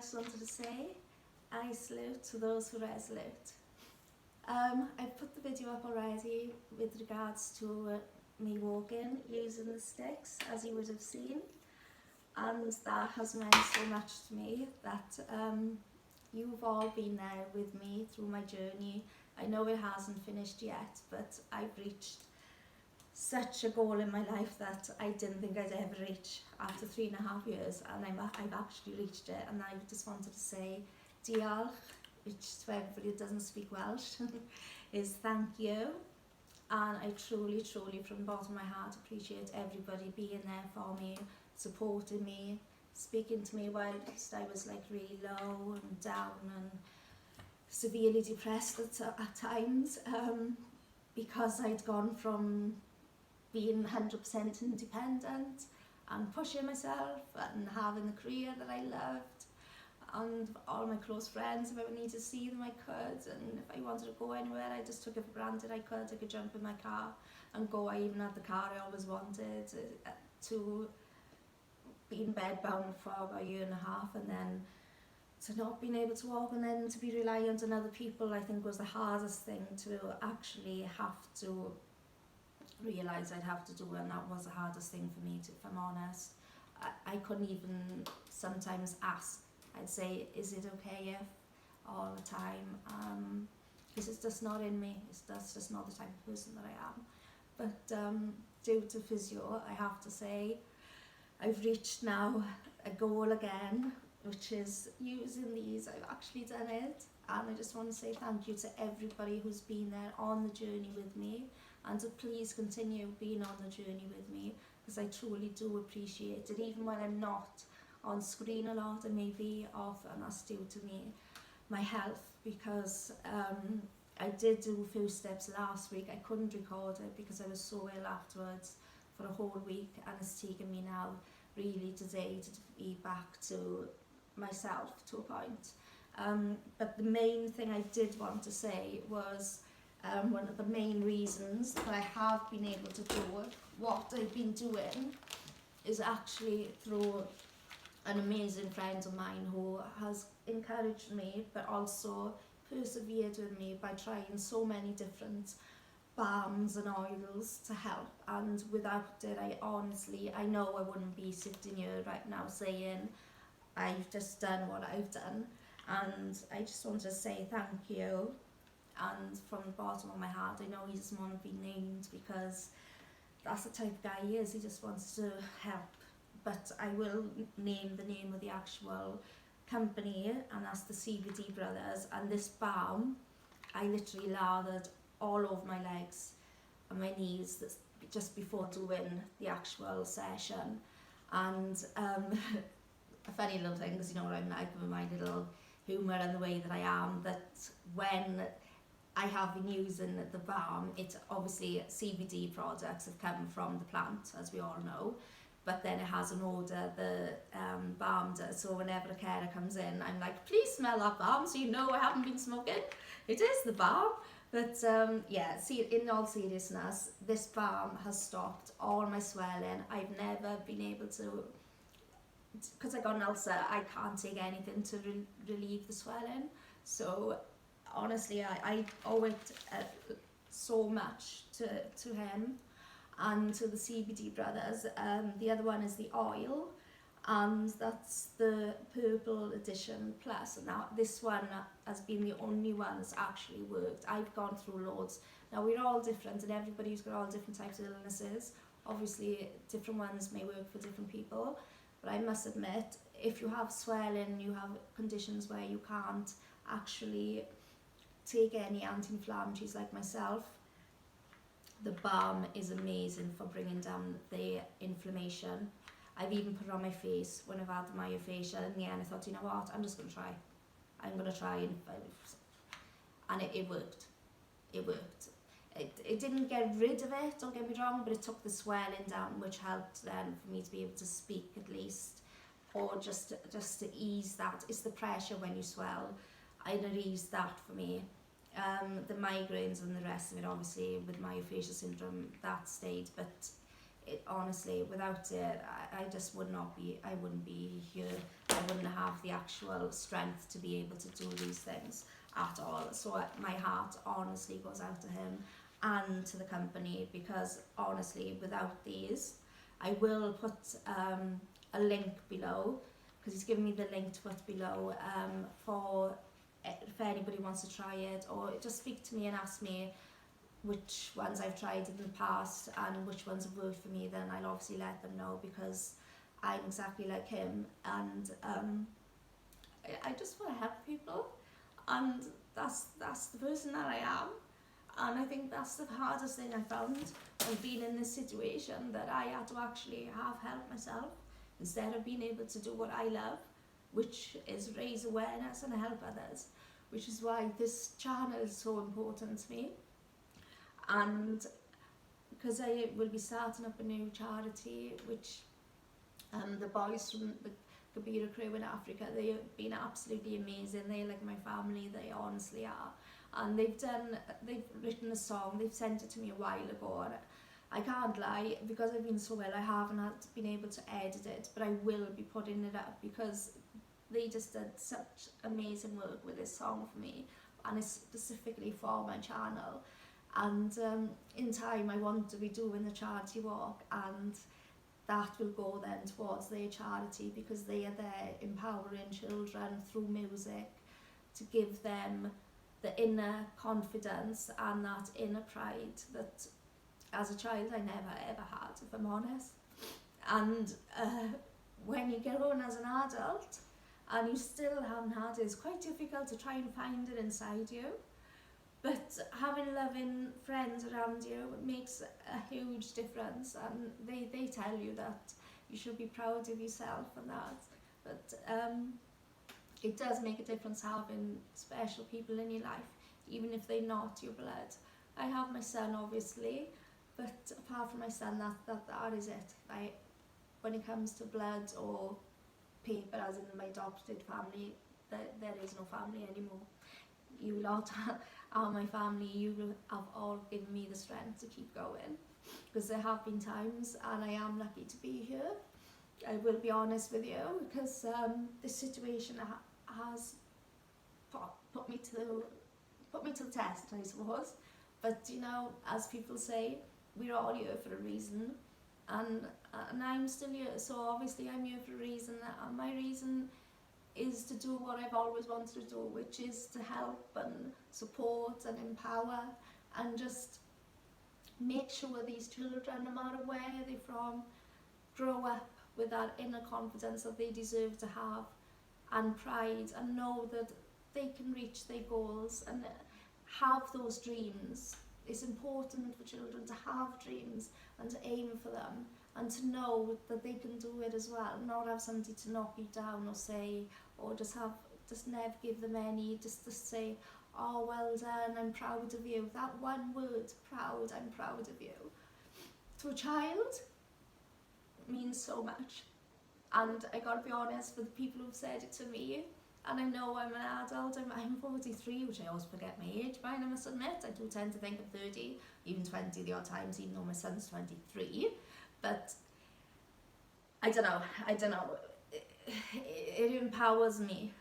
just wanted to say, I salute to those who resolute. I've put the video up already with regards to me walking using the sticks, as you would have seen, and that has meant so much to me that you've all been there with me through my journey. I know it hasn't finished yet, but I've reached such a goal in my life that I didn't think I'd ever reach after 3.5 years, and I've actually reached it. And I just wanted to say diolch, which to everybody who doesn't speak Welsh is thank you. And I truly from the bottom of my heart appreciate everybody being there for me, supporting me, speaking to me whilst I was like really low and down and severely depressed at times, because I'd gone from being 100% independent and pushing myself and having the career that I loved, and all my close friends, if I needed to see them I could, and if I wanted to go anywhere I just took it for granted I could jump in my car and go. I even had the car I always wanted, to being bedbound for about 1.5 years, and then to not being able to walk, and then to be reliant on other people, I think was the hardest thing to actually have to realise I'd have to do, and that was the hardest thing for me, to, if I'm honest. I couldn't even sometimes ask. I'd say, is it okay if, all the time, because it's just not in me. That's just not the type of person that I am. But due to physio, I have to say, I've reached now a goal again, which is using these. I've actually done it, and I just want to say thank you to everybody who's been there on the journey with me, and to please continue being on the journey with me, because I truly do appreciate it. Even when I'm not on screen a lot, I may be off, and that's due to my health, because I did do a few steps last week. I couldn't record it because I was so ill afterwards for a whole week, and it's taken me now really today to be back to myself to a point. But the main thing I did want to say was, one of the main reasons that I have been able to do what I've been doing is actually through an amazing friend of mine who has encouraged me, but also persevered with me by trying so many different balms and oils to help. And without it, I know I wouldn't be sitting here right now saying I've just done what I've done. And I just want to say thank you, and from the bottom of my heart, I know he doesn't want to be named because that's the type of guy he is. He just wants to help. But I will name the name of the actual company, and that's the CBD BROTHERS. And this balm, I literally lathered all over my legs and my knees just before doing the actual session. And a funny little thing, because you know what I'm like with my little humour and the way that I am, that when I have been using the balm, it's obviously CBD products have come from the plant, as we all know, but then it has an odour, the balm does. So whenever a carer comes in, I'm like, please smell that balm, so you know I haven't been smoking. It is the balm. But yeah, see, in all seriousness, this balm has stopped all my swelling. I've never been able to, because I got an ulcer, I can't take anything to relieve the swelling. So honestly, I owe it so much to him and to the CBD BROTHERS. The other one is the oil, and that's the purple edition plus. Now this one has been the only one that's actually worked. I've gone through loads. Now we're all different, and everybody's got all different types of illnesses. Obviously different ones may work for different people, but I must admit, if you have swelling, you have conditions where you can't actually take any anti-inflammatories like myself, the balm is amazing for bringing down the inflammation. I've even put it on my face when I've had the myofascial. In the end I thought, you know what, I'm just going to try. I'm going to try, and it worked. It worked. It didn't get rid of it, don't get me wrong, but it took the swelling down, which helped then for me to be able to speak at least, or just to ease that. It's the pressure when you swell, and it eased that for me. The migraines and the rest of it, obviously with myofascial syndrome, that stayed, but honestly, without it, I just would not be, I wouldn't be here. I wouldn't have the actual strength to be able to do these things at all. So my heart honestly goes out to him and to the company, because honestly, without these, I will put a link below, because he's given me the link to put below for if anybody wants to try it, or just speak to me and ask me which ones I've tried in the past and which ones have worked for me. Then I'll obviously let them know, because I'm exactly like him, and I just want to help people, and that's the person that I am. And I think that's the hardest thing I found when being in this situation, that I had to actually have help myself instead of being able to do what I love, which is raise awareness and help others, which is why this channel is so important to me. And because I will be starting up a new charity, which the boys from the Kabira crew in Africa, they have been absolutely amazing. They're like my family, they honestly are. And they've written a song, they've sent it to me a while ago, and I can't lie, because I've been so ill, I haven't been able to edit it, but I will be putting it up, because they just did such amazing work with this song for me, and it's specifically for my channel. And in time I want to be doing the charity walk, and that will go then towards their charity, because they are there empowering children through music to give them the inner confidence and that inner pride that as a child I never ever had, if I'm honest. And when you get on as an adult and you still haven't had it, it's quite difficult to try and find it inside you. But having loving friends around you makes a huge difference, and they tell you that you should be proud of yourself and that. But it does make a difference having special people in your life, even if they're not your blood. I have my son obviously, but apart from my son, that is it. When it comes to blood or paper, as in my adopted family, there is no family anymore. You lot are my family. You have all given me the strength to keep going, because there have been times, and I am lucky to be here. I will be honest with you, because this situation has put me to the test, I suppose. But you know, as people say, we're all here for a reason, and I'm still here. So obviously I'm here for a reason, and my reason is to do what I've always wanted to do, which is to help and support and empower, and just make sure these children, no matter where they're from, grow up with that inner confidence that they deserve to have, and pride, and know that they can reach their goals and have those dreams. It's important for children to have dreams and to aim for them, and to know that they can do it as well, not have somebody to knock you down or say, or just never give them any, just to say, oh well done, I'm proud of you. That one word, proud, I'm proud of you, to a child means so much. And I gotta be honest, for the people who've said it to me, and I know I'm an adult, I'm 43, which I always forget my age, but I must admit, I do tend to think I'm 30, even 20 the odd times, even though my son's 23. But I don't know, it empowers me,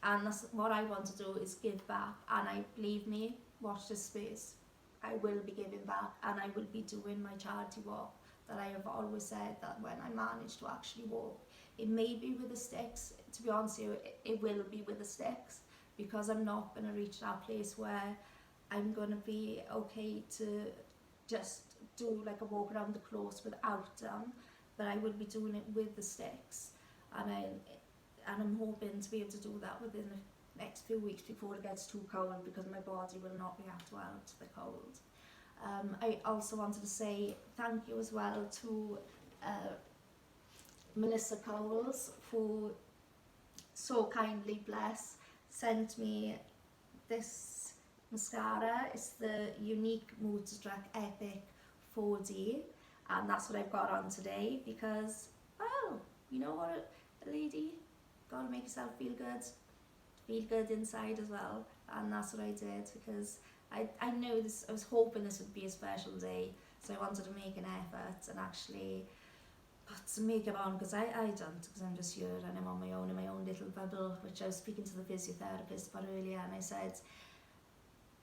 and that's what I want to do, is give back. And believe me, watch this space, I will be giving back, and I will be doing my charity walk that I have always said, that when I manage to actually walk, it may be with the sticks, to be honest with you, it will be with the sticks, because I'm not going to reach that place where I'm going to be okay to just do like a walk around the close without them, but I will be doing it with the sticks, and I'm hoping to be able to do that within the next few weeks before it gets too cold, because my body will not react well to the cold. I also wanted to say thank you as well to Melissa Cowles, who so kindly, sent me this mascara. It's the Unique Moodstruck Epic 4D, and that's what I've got on today, because, well, you know what, a lady, gotta make yourself feel good inside as well, and that's what I did, because I know this, I was hoping this would be a special day So I wanted to make an effort and actually put some makeup on, because I don't, because I'm just here and I'm on my own in my own little bubble, which I was speaking to the physiotherapist about earlier, and I said,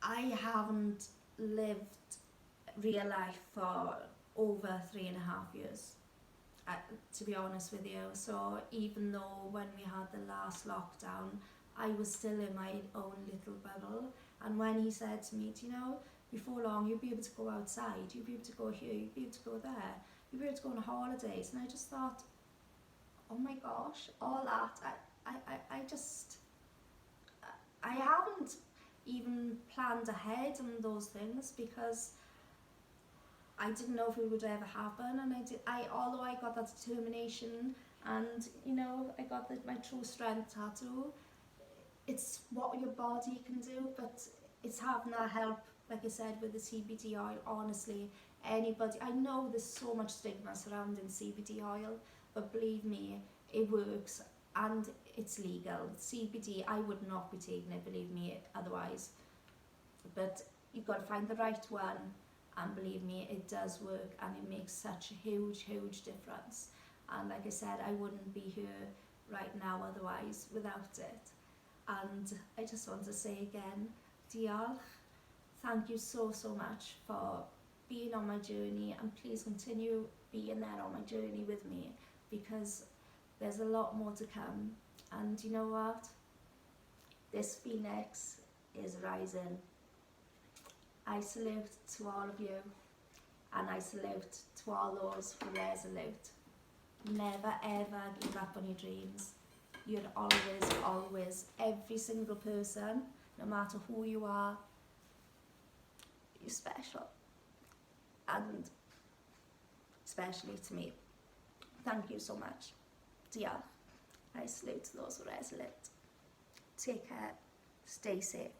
I haven't lived real life for over 3.5 years, to be honest with you. So even though when we had the last lockdown, I was still in my own little bubble. And when he said to me, do you know, before long you'll be able to go outside, you'll be able to go here, you'll be able to go there, you'll be able to go on holidays. And I just thought, oh my gosh, all that, I haven't even planned ahead on those things, because I didn't know if it would ever happen. And although I got that determination, and you know, I got my true strength tattoo, it's what your body can do, but it's having that help, like I said, with the CBD oil. Honestly, anybody, I know there's so much stigma surrounding CBD oil, but believe me, it works and it's legal. CBD, I would not be taking it, believe me, otherwise. But you've got to find the right one, and believe me, it does work, and it makes such a huge, huge difference. And like I said, I wouldn't be here right now otherwise without it. And I just want to say again, diolch. Thank you so, so much for being on my journey, and please continue being there on my journey with me, because there's a lot more to come. And you know what? This phoenix is rising. I salute to all of you, and I salute to all those who are resolute. Never ever give up on your dreams. You're always, always, every single person, no matter who you are, you're special. And especially to me. Thank you so much. Diolch. I salute to those who are resolute. Take care. Stay safe.